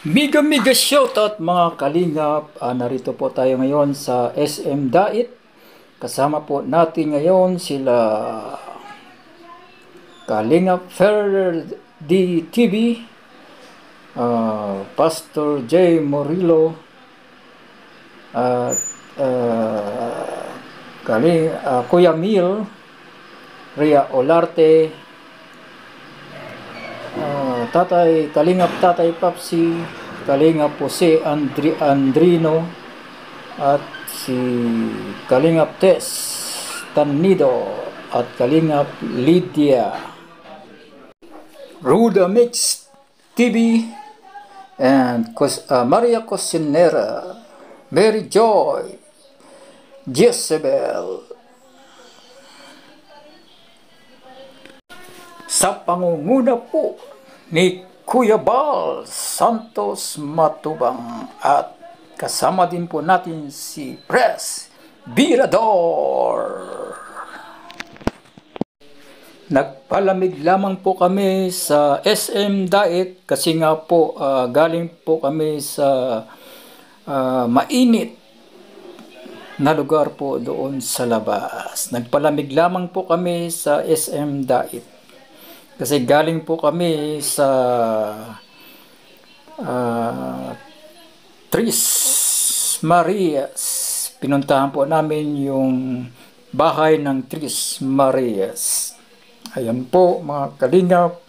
Mega shoutout mga kalingap. Narito po tayo ngayon sa SM Dait. Kasama po natin ngayon sila Kalingap Ferrer DTV, Pastor J. Morillo, at Kuya Mil, Ria Olarte, Kalingap Tatay Papsi, Kalingap Jose Andrino, at si Kalingap Tess Tanido, at Kalingap Lydia, Ruda Mix TV, and Maria Cosinera, Mary Joy, Jezebel. Sa pangunguna po ni Kuya Bal Santos Matubang, at kasama din po natin si Pres Birador. Nagpalamig lamang po kami sa SM Dait kasi nga po galing po kami sa mainit na lugar po doon sa labas. Nagpalamig lamang po kami sa SM Dait kasi galing po kami sa Tres Marias. Pinuntahan po namin yung bahay ng Tres Marias. Ayan po mga kalingap,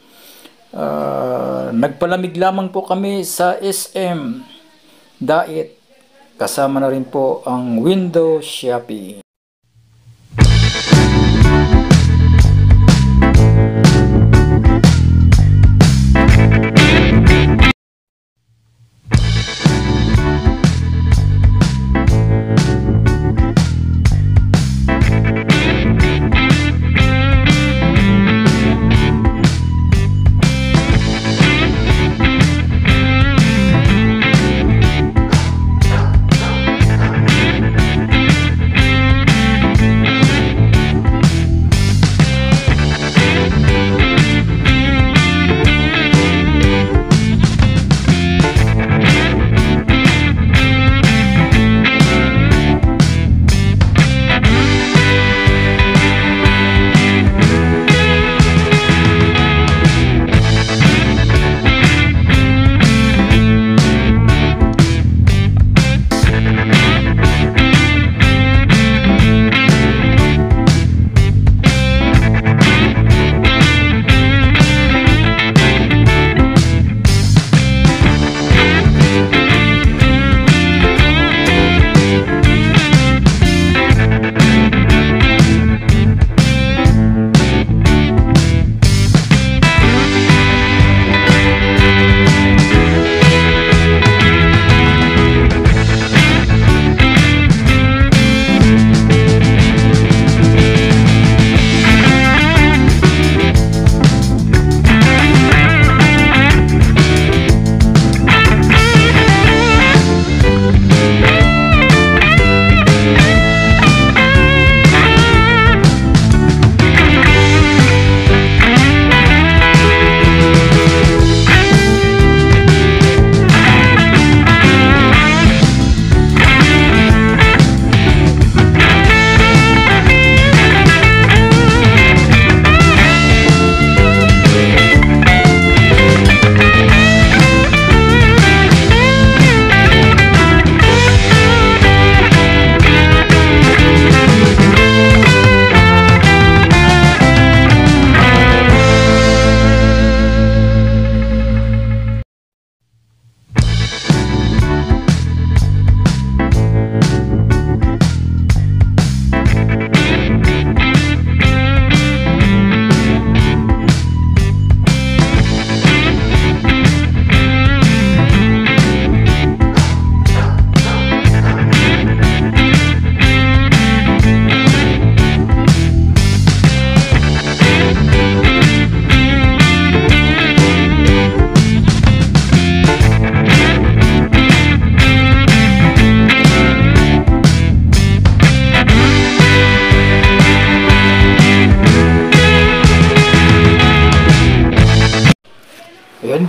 nagpalamig lamang po kami sa SM Dait. Kasama na rin po ang window shopping.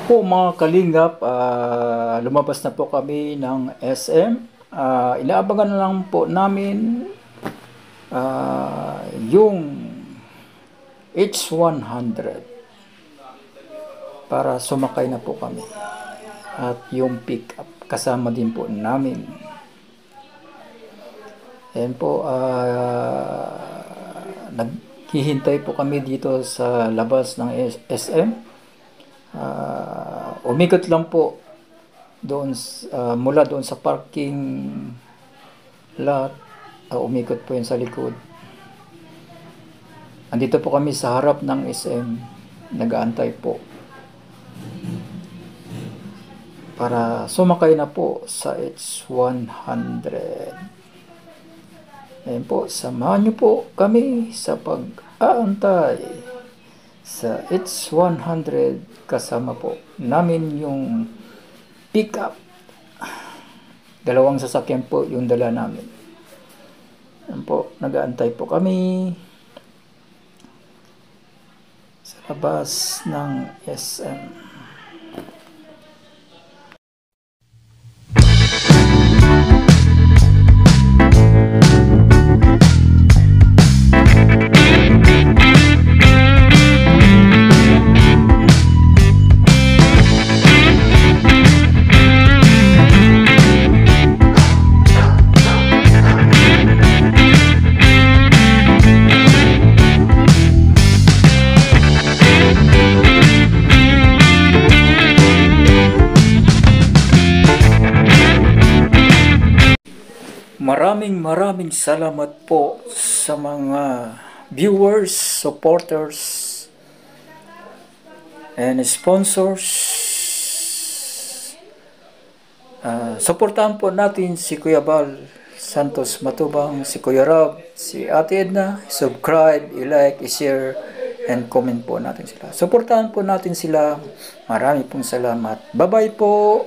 Po mga kalingap, lumabas na po kami ng SM. Inaabangan na lang po namin yung H100 para sumakay na po kami. At yung pick up kasama din po namin. Ayan po, naghihintay po kami dito sa labas ng SM. Umikot lang po doon mula doon sa parking lot, umikot po yun sa likod. Andito po kami sa harap ng SM, nag-aantay po para sumakay na po sa H100. Ayan po, samahan nyo po kami sa pag-aantay sa H100. Kasama po namin yung pick-up. Dalawang sasakyan po yung dala namin. Ayan po, nag-aantay po kami sa labas ng SM. Maraming salamat po sa mga viewers, supporters, and sponsors. Suportahan po natin si Kuya Bal Santos Matubang, si Kuya Rob, si Ate Edna. Subscribe, i-like, i-share, and comment po natin sila. Suportahan po natin sila. Marami pong salamat. Bye-bye po!